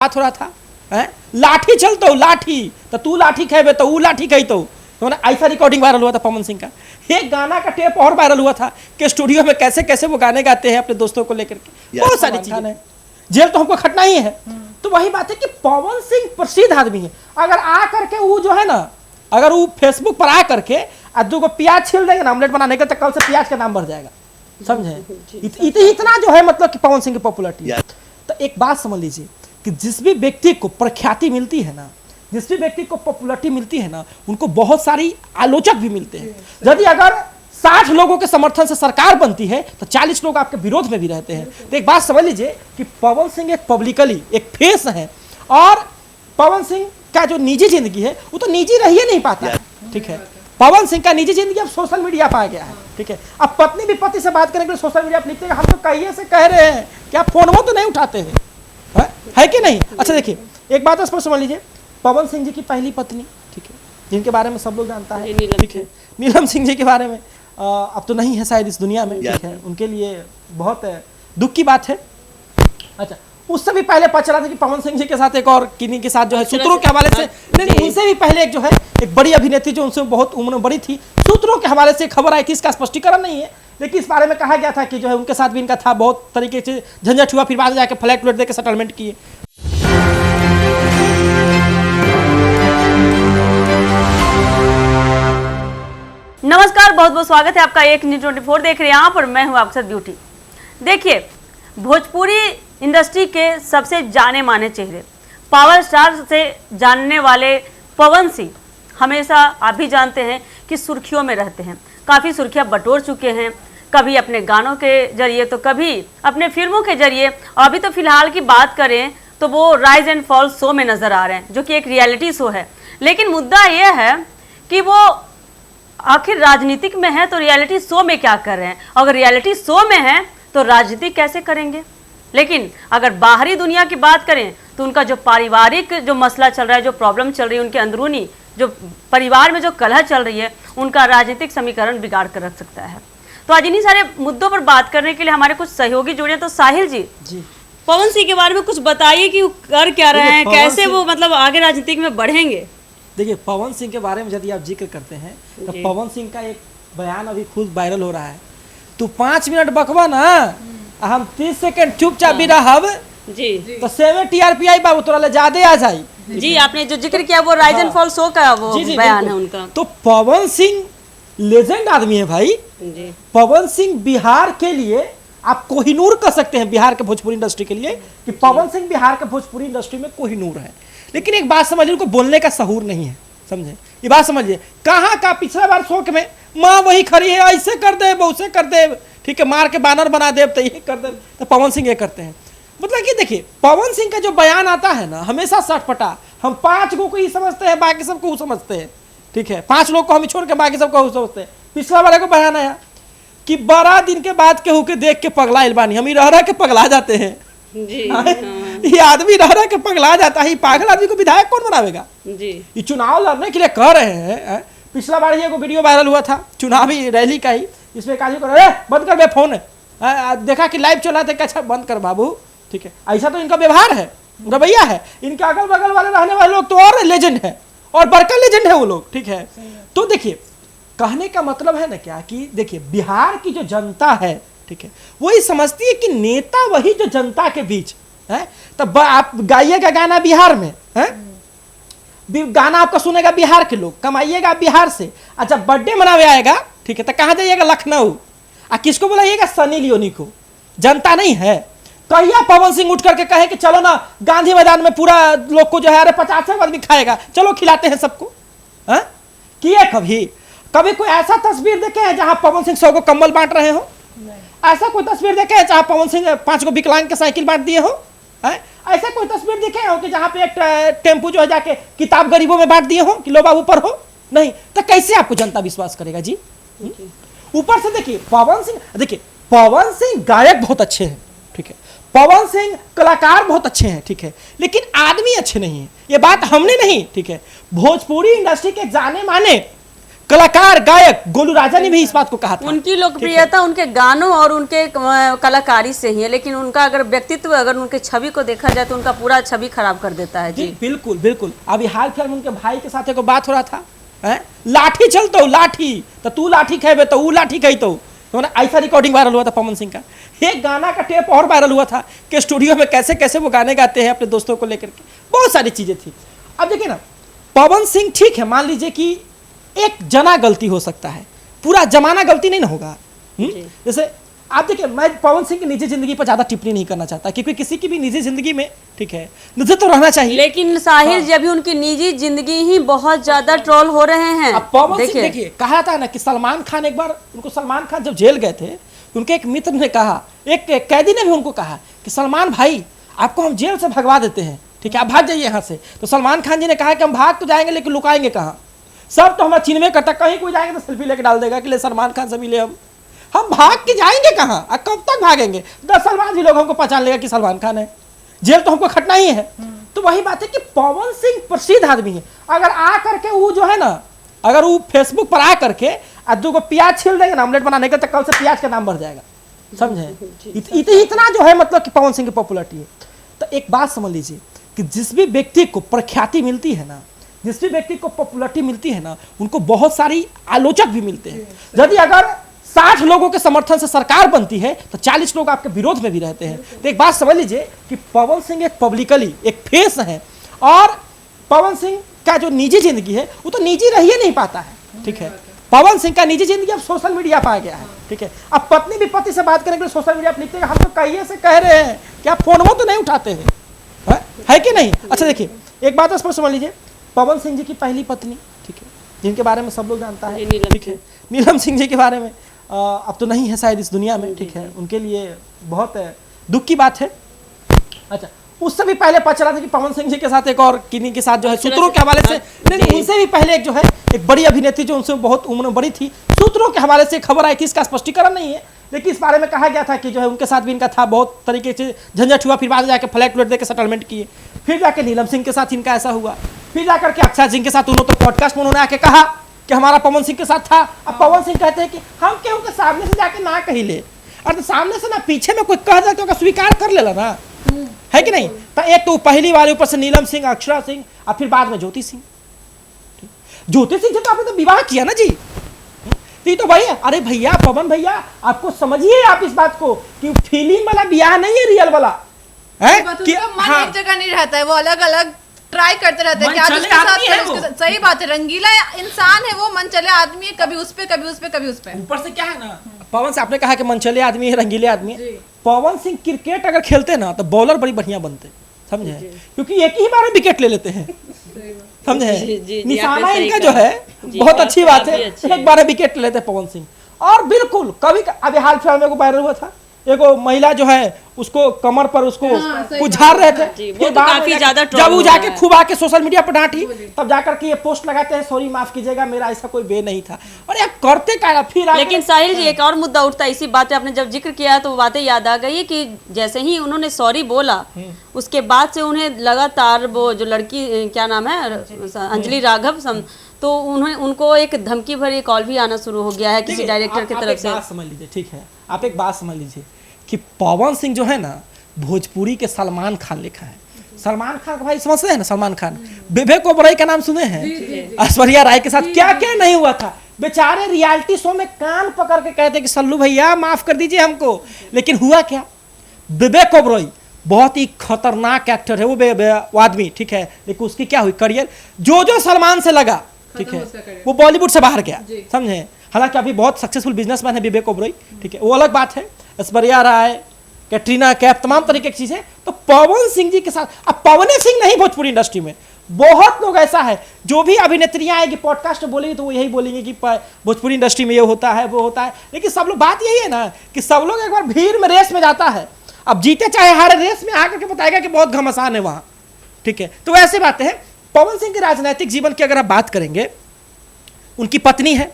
बात हो रहा था है? लाठी चलतो लाठी तो तू लाठी खेबे तो वो लाठी कही तो ऐसा रिकॉर्डिंग वायरल हुआ था पवन सिंह का। एक गाना का टेप और वायरल हुआ था कि स्टूडियो में कैसे कैसे वो गाने गाते हैं अपने दोस्तों को लेकर के, बहुत सारी चीजें हैं। जेल तो हमको खटना ही है। तो वही बात है कि पवन सिंह प्रसिद्ध आदमी है। अगर आ करके वो जो है ना, अगर वो फेसबुक पर आ करके दो को प्याज छील देंगे ना ऑमलेट बनाने का, तो कल से प्याज का दाम बढ़ जाएगा। समझे? इतना जो है मतलब कि पवन सिंह की पॉपुलरिटी है। तो एक बात समझ लीजिए कि जिस भी व्यक्ति को प्रख्याति मिलती है ना, जिस भी व्यक्ति को पॉपुलरिटी मिलती है ना, उनको बहुत सारी आलोचक भी मिलते हैं। यदि अगर 60 लोगों के समर्थन से सरकार बनती है तो 40 लोग आपके विरोध में भी रहते हैं। तो एक बात समझ लीजिए कि पवन सिंह एक पब्लिकली एक फेस है, और पवन सिंह का जो निजी जिंदगी है वो तो निजी रह ही नहीं पाता है। ठीक है, पवन सिंह का निजी जिंदगी अब सोशल मीडिया पर आ गया है। ठीक है, अब पत्नी भी पति से बात करने के लिए सोशल मीडिया पर लिखते हैं। हम तो कहिए से कह रहे हैं कि आप फोन वो तो नहीं उठाते हैं, है कि नहीं? अच्छा देखिए, एक बात स्पष्ट समझ लीजिए, पवन सिंह जी की पहली पत्नी, ठीक है, जिनके बारे में सब लोग जानता है, ठीक है, नीलम सिंह जी के बारे में अब तो नहीं है शायद इस दुनिया में। ठीक है, उनके लिए बहुत दुख की बात है। अच्छा, उससे भी पहले पता चला था कि पवन सिंह जी के साथ एक और किन्हीं के साथ जो है सूत्रों के हवाले से, नहीं उनसे भी पहले एक जो है एक बड़ी अभिनेत्री जो उनसे बहुत उम्र में बड़ी थी, सूत्रों के हवाले से खबर आई थी। इसका स्पष्टीकरण नहीं है, लेकिन इस बारे में कहा गया था कि जो है उनके साथ भी इनका था, बहुत तरीके से झंझट हुआ, फिर बाद में जाकर फ्लैट व्लैट देकर सेटलमेंट किए। नमस्कार, बहुत बहुत स्वागत है आपका एक न्यूज़ 24 देख रहे हैं आप, और मैं हूं आपके साथ ब्यूटी। देखिए, भोजपुरी इंडस्ट्री के सबसे जाने माने चेहरे, पावर स्टार से जानने वाले पवन सिंह हमेशा आप भी जानते हैं कि सुर्खियों में रहते हैं। काफ़ी सुर्खियां बटोर चुके हैं, कभी अपने गानों के जरिए तो कभी अपने फिल्मों के जरिए। अभी तो फिलहाल की बात करें तो वो राइज एंड फॉल शो में नज़र आ रहे हैं, जो कि एक रियलिटी शो है। लेकिन मुद्दा ये है कि वो आखिर राजनीतिक में है तो रियलिटी शो में क्या कर रहे हैं? अगर रियलिटी शो में है तो राजनीति कैसे करेंगे? लेकिन अगर बाहरी दुनिया की बात करें तो उनका जो पारिवारिक जो मसला चल रहा है, जो प्रॉब्लम चल रही है, उनके अंदरूनी जो परिवार में जो कलह चल रही है, उनका राजनीतिक समीकरण बिगाड़ कर रख सकता है। तो आज इन्हीं सारे मुद्दों पर बात करने के लिए हमारे कुछ सहयोगी जुड़े। तो साहिल जी, पवन सिंह के बारे में कुछ बताइए कि वो कर क्या रहे हैं, कैसे वो मतलब आगे राजनीतिक में बढ़ेंगे। देखिए, पवन सिंह के बारे में यदि आप जिक्र करते हैं तो पवन सिंह का एक बयान अभी खुद वायरल हो रहा है। तू 5 मिनट बकवा ना, हम 30 सेकंड चुपचाप भी रहब जी, तो 7 TRPI बाबू तोरा ले ज्यादा आ जाई। जी, आपने जो जिक्र किया वो राइज एंड फॉल शो का वो बयान है उनका। तो पवन सिंह लेजेंड आदमी है भाई जी। पवन सिंह बिहार के लिए आप कोहिनूर कर सकते हैं, बिहार के भोजपुरी इंडस्ट्री के लिए, कि पवन सिंह बिहार के भोजपुरी इंडस्ट्री में कोहिनूर है। लेकिन एक बात समझिए, उनको बोलने का सहूर नहीं है। समझे? ये बात समझिए, कहाँ का पिछला बार शौक में माँ वही खड़ी है, ऐसे कर दे वैसे कर दे, ठीक है, मार के बैनर बना दे तो ये कर दे, तो पवन सिंह ये करते हैं। मतलब कि देखिए, पवन सिंह का जो बयान आता है ना, हमेशा सटपटा। हम 5 को ही समझते हैं, बाकी सबको समझते हैं। ठीक है, 5 लोग को हम छोड़ के बाकी सबको समझते हैं। पिछला वाले को बयान आया कि 12 दिन के बाद केहू के देख के पगला इलबानी, हम ही रह के पगला जाते हैं जी। हाँ। ये आदमी रह के पगला जाता है। पागल आदमी को विधायक कौन बनावेगा जी? ये चुनाव लड़ने के लिए कह रहे हैं। पिछला बार ये वीडियो वायरल हुआ था चुनावी रैली का ही, इसमें काजी को बंद कर बे फोन, देखा कि लाइव चला था, अच्छा बंद कर बाबू। ठीक है, ऐसा तो इनका व्यवहार है, रवैया है। इनके अगल बगल वाले रहने वाले लोग तो और लेजेंड है, और बड़का लेजेंड है वो लोग। ठीक है, तो देखिए, कहने का मतलब है ना क्या कि देखिए, बिहार की जो जनता है, ठीक है, वही समझती है कि नेता वही जो जनता के बीच है। तब आप गाइएगा गाना बिहार में है, गाना आपका सुनेगा बिहार के लोग, कमाइएगा बिहार से। अच्छा, बर्थडे मनावे आएगा, ठीक है, तो कहाँ जाइएगा? लखनऊ। किसको बुलाइएगा? सनी लियोनी को। जनता नहीं है। कहिया पवन सिंह उठ करके कहे कि चलो ना गांधी मैदान में पूरा लोग को जो है, अरे 50 आदमी खाएगा, चलो खिलाते हैं सबको, है? किए कभी कोई ऐसा तस्वीर देखे हैं जहां पवन सिंह 100 को कंबल बांट रहे हो? ऐसा कोई तस्वीर देखे हैं जहां पवन सिंह 5 को विकलांग के साइकिल बांट दिए हो? ऐसा कोई तस्वीर देखे हो कि जहां पे एक टेम्पू जो है जाके किताब गरीबों में बांट दिए हो कि लो बाबू पर हो? नहीं। तो कैसे आपको जनता विश्वास करेगा जी? ऊपर से देखिए, पवन सिंह गायक बहुत अच्छे हैं, ठीक है, पवन सिंह कलाकार बहुत अच्छे हैं, ठीक है, लेकिन आदमी अच्छे नहीं है। ये बात हमने नहीं, ठीक है, भोजपुरी इंडस्ट्री के जाने माने कलाकार गायक गोलू राजा ने भी इस बात को कहा था। उनकी लोकप्रियता उनके गानों और उनके कलाकारी से ही है, लेकिन उनका अगर व्यक्तित्व, अगर उनके छवि को देखा जाए तो उनका पूरा छवि खराब कर देता है। जी बिल्कुल बिल्कुल। अभी हाल फिलहाल में उनके भाई के साथ एक बात हो रहा था, लाठी चलतो लाठी तो तू लाठी खेबे तो वो लाठी कही तो ऐसा रिकॉर्डिंग वायरल हुआ था पवन सिंह का। एक गाना का टेप और वायरल हुआ था कि स्टूडियो में कैसे कैसे वो गाने गाते हैं अपने दोस्तों को लेकर के, बहुत सारी चीजें थी। अब देखिए ना, पवन सिंह ठीक है, मान लीजिए कि एक जना गलती हो सकता है, पूरा जमाना गलती नहीं ना होगा। जैसे आप देखिए, मैं पवन सिंह की निजी जिंदगी पर ज्यादा टिप्पणी नहीं करना चाहता, क्योंकि किसी की भी निजी जिंदगी में ठीक है निजी तो रहना चाहिए। लेकिन साहिर जी, अभी उनकी निजी जिंदगी ही बहुत ज्यादा ट्रोल हो रहे हैं। अब पवन सिंह देखिए, कहा था ना कि सलमान खान, एक बार उनको सलमान खान जब जेल गए थे, उनके एक मित्र ने कहा, एक कैदी ने भी उनको कहा कि सलमान भाई आपको हम जेल से भगवा देते हैं, ठीक है, आप भाग जाइए यहाँ से। तो सलमान खान जी ने कहा कि हम भाग तो जाएंगे लेकिन लुकाएंगे कहाँ, सब तो हमारा चिन्ह में करता, कहीं कोई जाएंगे तो सेल्फी लेके डाल देगा कि ले सलमान खान से मिले हम भाग के जाएंगे कहाँ, कब तक भागेंगे, 10 साल बाद भी लोग हमको पहचान लेगा कि सलमान खान है, जेल तो हमको खटना ही है। तो वही बात है कि पवन सिंह प्रसिद्ध आदमी है, अगर आ करके वो जो है ना, अगर वो फेसबुक पर आ करके दो को प्याज छील देंगे ना ऑमलेट बनाने का, तो कल से प्याज का नाम बढ़ जाएगा, समझे। इतना जो है मतलब कि पवन सिंह की पॉपुलरिटी है। तो एक बात समझ लीजिए कि जिस भी व्यक्ति को प्रख्याति मिलती है ना, जिस भी व्यक्ति को पॉपुलरिटी मिलती है ना, उनको बहुत सारी आलोचक भी मिलते हैं। यदि अगर 60 लोगों के समर्थन से सरकार बनती है तो 40 लोग आपके विरोध में भी रहते हैं। तो एक बात समझ लीजिए कि पवन सिंह एक पब्लिकली एक फेस है, और पवन सिंह का जो निजी जिंदगी है वो तो निजी रह ही नहीं पाता है, ठीक है। पवन सिंह का निजी जिंदगी अब सोशल मीडिया पर आ गया है, ठीक है। अब पत्नी भी पति से बात करने के लिए सोशल मीडिया पर लिखते हैं, हम तो कहिए से कह रहे हैं कि आप फोन वो तो नहीं उठाते हैं, है कि नहीं। अच्छा देखिए, एक बात स्पष्ट समझ लीजिए, पवन सिंह जी की पहली पत्नी, ठीक है, जिनके बारे में सब लोग जानता है, ठीक है, नीलम सिंह जी के बारे में अब तो नहीं है शायद इस दुनिया में, ठीक है, उनके लिए बहुत दुख की बात है। अच्छा, उससे भी पहले पता चला था कि पवन सिंह जी के साथ एक और किन्हीं के साथ जो है सूत्रों के हवाले से, नहीं उनसे भी पहले एक जो है एक बड़ी अभिनेत्री जो उनसे बहुत उम्र में बड़ी थी, सूत्रों के हवाले से खबर आई थी, इसका स्पष्टीकरण नहीं है, लेकिन इस बारे में कहा गया था कि जो है उनके साथ भी इनका था, बहुत तरीके से झंझट हुआ, फिर बाद में जाकर फ्लैट व्लैट देकर सेटलमेंट किए, फिर जाके नीलम सिंह के साथ इनका ऐसा हुआ, फिर जाकर के अक्षय सिंह के साथ उन्होंने तो पॉडकास्ट में उन्होंने आके कहा कि हमारा पवन सिंह के साथ था। अब पवन सिंह कहते हैं कि हम केहू के सामने से जाके ना कही ले, और सामने से ना पीछे में कोई कह जाए तो स्वीकार कर लेला ना, है कि नहीं। तो एक तो पहली वाले ऊपर से नीलम सिंह, अक्षरा सिंह, और फिर बाद में ज्योति सिंह। ज्योति सिंह से तो आपने तो विवाह किया ना जी, तो भाई अरे भैया पवन भैया आपको समझिए आप इस बात को कि फिल्म वाला ब्याह नहीं है, रियल वाला है कि मन एक जगह नहीं रहता है, वो अलग अलग ट्राई करते रहते हैं कि आज उसके साथ फिर उसके साथ। सही बात है, रंगीला इंसान है वो, मन चले आदमी है, कभी उस पे कभी उस पे कभी उस पे। ऊपर से क्या है ना, पवन से आपने कहा कि मनचले आदमी है, रंगीले आदमी है। पवन सिंह क्रिकेट अगर खेलते ना तो बॉलर बड़ी बढ़िया बनते, समझे, क्योंकि एक ही बार में विकेट ले लेते हैं, समझे। निशाना इनका जो है बहुत अच्छी बात है, एक बार विकेट ले लेते पवन सिंह। और बिल्कुल कभी अभी हाल फिलहाल में वायरल हुआ था, एक महिला जो है उसको कमर पर उसको उझाड़ रहे थे, वो तो काफी ज्यादा जब वो जाके खूब आके सोशल मीडिया पर डांटी, तब जाकर के ये पोस्ट लगाते हैं, सॉरी माफ कीजिएगा मेरा ऐसा कोई वे नहीं था। और यार करते क्या फिर। लेकिन साहिल जी, एक और मुद्दा उठता है इसी बात पे, आपने जब जिक्र किया तो बातें याद आ गई कि जैसे ही उन्होंने सॉरी बोला, उसके बाद से उन्हें लगातार वो जो लड़की क्या नाम है अंजलि राघव, तो उन्हें उनको एक धमकी भरी कॉल भी आना शुरू हो गया है किसी डायरेक्टर की तरफ से। समझ लीजिए, ठीक है, आप एक बात समझ लीजिए कि पवन सिंह जो है ना भोजपुरी के सलमान खान लिखा है। सलमान खान का भाई समझते हैं ना, सलमान खान, विवेक ओबराय का नाम सुने हैं, ऐश्वर्या राय के साथ क्या क्या नहीं हुआ था। बेचारे रियलिटी शो में कान पकड़ के कहते कि सल्लू भैया माफ कर दीजिए हमको, लेकिन हुआ क्या, विवेक ओबराय बहुत ही खतरनाक एक्टर है वो आदमी, ठीक है, लेकिन उसकी क्या हुई करियर, जो सलमान से लगा, ठीक है, वो बॉलीवुड से बाहर गया, समझे। हालांकि अभी बहुत सक्सेसफुल बिजनेसमैन है विवेक ओबराय, ठीक है, वो अलग बात है। ऐश्वर्या राय, कैटरीना कैफ, तमाम तरीके की चीजें। तो पवन सिंह जी के साथ, अब पवन सिंह नहीं, भोजपुरी इंडस्ट्री में बहुत लोग ऐसा है, जो भी अभिनेत्रियां आएगी पॉडकास्ट में बोलेंगी तो वो यही बोलेंगे कि भोजपुरी इंडस्ट्री में ये होता है वो होता है, लेकिन सब लोग बात यही है ना कि सब लोग एक बार भीड़ में रेस में जाता है, अब जीते चाहे हारे रेस में आकर के बताएगा कि बहुत घमासान है वहां, ठीक है। तो ऐसी बातें हैं। पवन सिंह के राजनीतिक जीवन की अगर आप बात करेंगे, उनकी पत्नी है,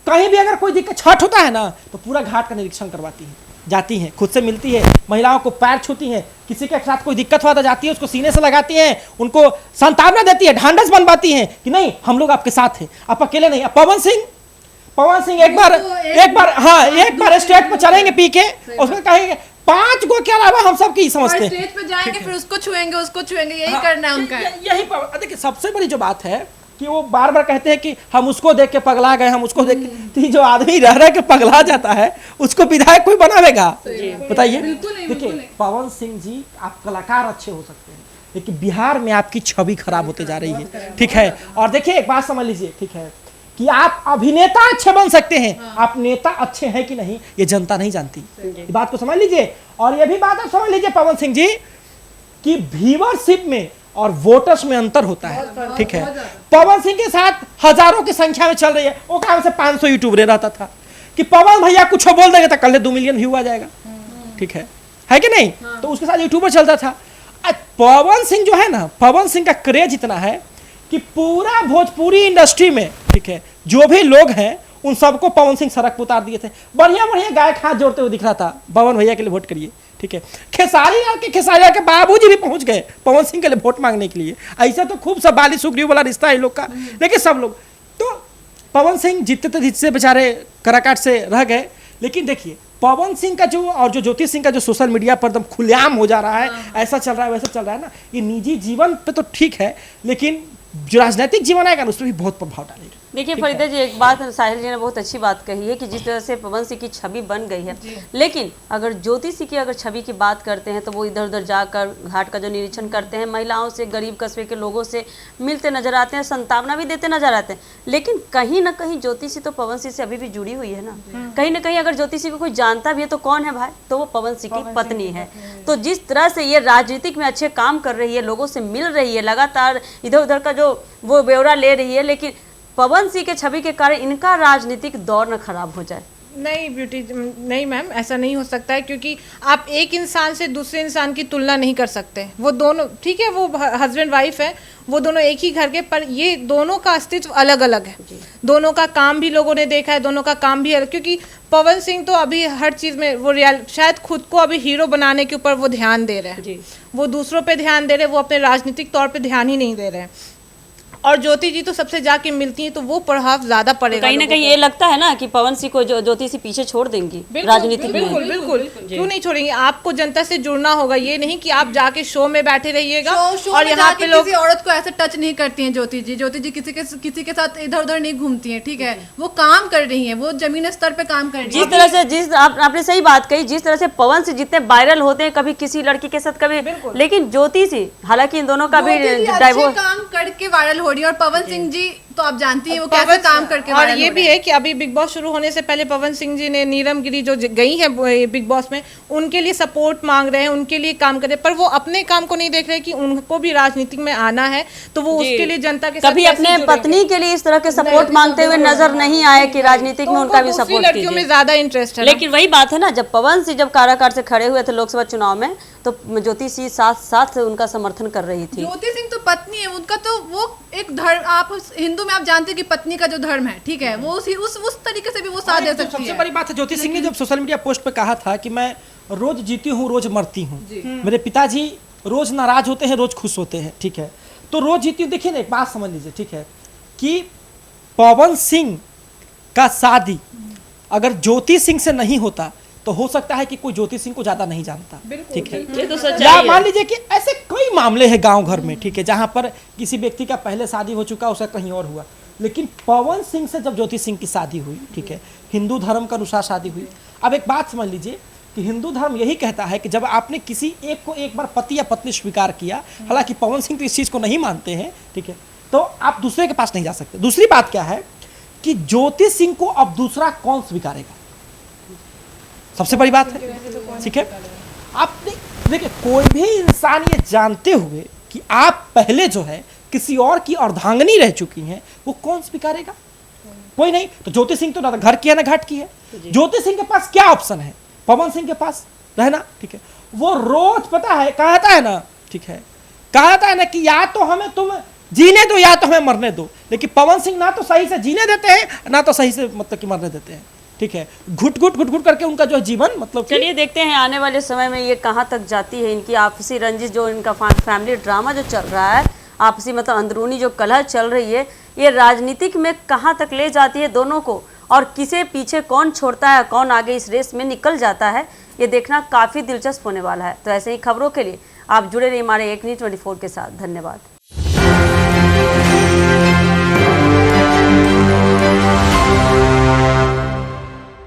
कहीं भी अगर कोई दिक्कत छठ होता है ना तो पूरा घाट का निरीक्षण करवाती है, जाती हैं, खुद से मिलती है, महिलाओं को पैर छूती हैं, किसी के साथ कोई दिक्कत हुआ तो जाती है उसको सीने से लगाती हैं, उनको सांत्वना देती है, ढांढस बनवाती हैं कि नहीं हम लोग आपके साथ हैं, आप अकेले नहीं। पवन सिंह पवन सिंह एक बार स्टेज पे चलेंगे पी के, उसमें कहेंगे 5 गो के अलावा हम सब की समझते हैं, स्टेज पे जाएंगे फिर उसको छुएंगे, यही करना है उनका। यही देखिए सबसे बड़ी जो बात है कि वो बार बार कहते हैं कि हम उसको देख के पगला गए, हम उसको देख के, तो जो आदमी रह के पगला जाता है उसको विधायक कोई बनावेगा? बताइए। देखिए पवन सिंह जी आप कलाकार अच्छे हो सकते हैं, लेकिन बिहार में आपकी छवि खराब होते जा रही है, ठीक है। और देखिए एक बात समझ लीजिए, ठीक है, कि आप अभिनेता अच्छे बन सकते हैं, आप नेता अच्छे हैं कि नहीं ये जनता नहीं जानती, ये बात को समझ लीजिए। और ये भी बात आप समझ लीजिए पवन सिंह जी कि व्यूअरशिप में और वोटर्स में अंतर होता है, ठीक है। पवन सिंह के साथ हजारों की संख्या में चल रही है, वो काम से 500 यूट्यूबर रहता था कि पवन भैया कुछ बोल देंगे तो कल 2 मिलियन व्यू आ जाएगा, ठीक है कि नहीं? तो उसके साथ यूट्यूबर चलता था। पवन सिंह जो है ना, पवन सिंह का क्रेज इतना है कि पूरा भोजपुरी इंडस्ट्री में, ठीक है, जो भी लोग हैं उन सबको पवन सिंह सड़क पर उतार दिए थे। बढ़िया बढ़िया गायक हाथ जोड़ते हुए दिख रहा था, पवन भैया के लिए वोट करिए, ठीक है। खेसारी के बाबूजी भी पहुंच गए पवन सिंह के लिए वोट मांगने के लिए। ऐसा तो खूब सब बाली सुग्रीव वाला रिश्ता है लोग का, लेकिन सब लोग तो पवन सिंह जीतते थे, जिससे बेचारे कराकाट से रह गए। लेकिन देखिए पवन सिंह का जो और जो ज्योति सिंह का जो सोशल मीडिया पर एकदम खुलेआम हो जा रहा है, ऐसा चल रहा है वैसा चल रहा है ना, ये निजी जीवन पे तो ठीक है, लेकिन जो राजनीतिक जीवन आएगा उस पर भी बहुत प्रभाव डालेगा। देखिए फरीदा जी, एक बात साहिल जी ने बहुत अच्छी बात कही है कि जिस तरह से पवन सिंह की छवि बन गई है, लेकिन अगर ज्योति सिंह की अगर छवि की बात करते हैं तो वो इधर उधर जाकर घाट का जो निरीक्षण करते हैं, महिलाओं से, गरीब कस्बे के लोगों से मिलते नजर आते हैं, संतावना भी देते नजर आते हैं। लेकिन कहीं ना कहीं ज्योति सिंह तो पवन सिंह से अभी भी जुड़ी हुई है ना कहीं अगर ज्योति सिंह को कोई जानता भी है तो कौन है भाई? तो वो पवन सिंह की पत्नी है। तो जिस तरह से ये राजनीतिक में अच्छे काम कर रही है, लोगों से मिल रही है, लगातार इधर उधर का जो वो ब्यौरा ले रही है, लेकिन पवन सिंह के छवि के कारण इनका राजनीतिक दौर न खराब हो जाए। नहीं ब्यूटी, नहीं मैम, ऐसा नहीं हो सकता है, क्योंकि आप एक इंसान से दूसरे इंसान की तुलना नहीं कर सकते। वो दोनों ठीक है, वो हस्बैंड वाइफ है, वो दोनों एक ही घर के, पर ये दोनों का अस्तित्व अलग अलग है। दोनों का काम भी लोगों ने देखा है, दोनों का काम भी अलग, क्योंकि पवन सिंह तो अभी हर चीज़ में वो शायद खुद को अभी हीरो बनाने के ऊपर वो ध्यान दे रहे हैं, वो दूसरों पे ध्यान दे रहे हैं, वो अपने राजनीतिक तौर पे ध्यान ही नहीं दे रहे हैं। और ज्योति जी तो सबसे जाके मिलती हैं, तो वो प्रभाव ज्यादा पड़ेगा। कहीं ना कहीं ये लगता है ना कि पवन सिंह को ज्योति से पीछे छोड़ देंगी राजनीतिक में। बिल्कुल क्यों नहीं छोड़ेंगे? आपको जनता से जुड़ना होगा, ये नहीं कि आप जाके शो में बैठे रहिएगा और यहाँ पे लोग। किसी औरत को ऐसे टच नहीं करती हैं ज्योति जी किसी के साथ इधर उधर नहीं घूमती हैं, ठीक है। वो काम कर रही हैं, वो जमीन स्तर पे काम कर रही है। जिस तरह से आपने सही बात कही, जिस तरह से पवन सिंह जितने वायरल होते हैं, कभी किसी लड़की के साथ, कभी, लेकिन ज्योति सिंह, हालांकि इन दोनों का भी डाइवोर्स काम करके वायरल हो रही है। और पवन सिंह जी तो आप जानती हैं वो कैसे काम करके। और ये भी है कि अभी बिग बॉस शुरू होने से पहले पवन सिंह जी ने नीलम गिरी जो गई है बिग बॉस में, उनके लिए सपोर्ट मांग रहे हैं, उनके लिए काम कर रहे हैं, पर वो अपने काम को नहीं देख रहे कि उनको भी राजनीति में आना है, तो वो उसके लिए जनता के साथ कभी अपने पत्नी के लिए इस तरह के सपोर्ट मांगते हुए नजर नहीं आए कि राजनीतिक में उनका भी सपोर्ट लड़कियों में ज्यादा इंटरेस्ट है। लेकिन वही बात है ना, जब पवन सिंह जब काराकाट से खड़े हुए थे लोकसभा चुनाव में, तो ज्योति सिंह साथ उनका समर्थन कर रही थी। ज्योति सिंह तो पत्नी है उनका, तो वो एक धर्म, आप हिंदू में आप जानते हैं कि पत्नी का जो धर्म है, ठीक है, वो उस तरीके से भी वो साथ दे सकती है। सबसे बड़ी बात है ज्योति सिंह ने जब सोशल मीडिया पोस्ट पे कहा था कि मैं रोज जीती हूँ रोज मरती हूँ, मेरे पिताजी रोज नाराज होते हैं रोज खुश होते हैं, ठीक है, तो रोज जीती हूँ। देखिए ना एक बात समझ लीजिए, ठीक है, कि पवन सिंह का शादी अगर ज्योति सिंह से नहीं होता तो हो सकता है कि कोई ज्योति सिंह को ज्यादा नहीं जानता, ठीक है। ये तो सच्चाई या है। मान लीजिए कि ऐसे कई मामले हैं गांव घर में, ठीक है, जहां पर किसी व्यक्ति का पहले शादी हो चुका, उसका कहीं और हुआ, लेकिन पवन सिंह से जब ज्योति सिंह की शादी हुई, ठीक है, हिंदू धर्म के अनुसार शादी हुई। अब एक बात समझ लीजिए कि हिंदू धर्म यही कहता है कि जब आपने किसी एक को एक बार पति या पत्नी स्वीकार किया, हालांकि पवन सिंह तो इस चीज को नहीं मानते हैं, ठीक है, तो आप दूसरे के पास नहीं जा सकते। दूसरी बात क्या है कि ज्योति सिंह को अब दूसरा कौन स्वीकारेगा, सबसे बड़ी बात है, ठीक है। आप देखिए कोई भी इंसान ये जानते हुए कि आप पहले जो है किसी और की अर्धांगिनी रह चुकी हैं, वो कौन स्वीकारेगा? कोई नहीं। तो ज्योति सिंह तो ना घर की है ना घाट की है। ज्योति सिंह के पास क्या ऑप्शन है? पवन सिंह के पास रहना, ठीक है। वो रोज पता है कहता है ना, ठीक है, कहता है ना कि या तो हमें तुम जीने दो या तो हमें मरने दो, लेकिन पवन सिंह ना तो सही से जीने देते हैं ना तो सही से मतलब कि मरने देते हैं, ठीक है। घुट घुट करके उनका जो जीवन मतलब। चलिए देखते हैं आने वाले समय में ये कहाँ तक जाती है, इनकी आपसी रंजिश, जो इनका फैमिली ड्रामा जो चल रहा है, आपसी मतलब अंदरूनी जो कलह चल रही है, ये राजनीतिक में कहाँ तक ले जाती है दोनों को, और किसे पीछे कौन छोड़ता है, कौन आगे इस रेस में निकल जाता है, ये देखना काफ़ी दिलचस्प होने वाला है। तो ऐसे ही खबरों के लिए आप जुड़े रहिए हमारे एक न्यूज़ 24 के साथ। धन्यवाद।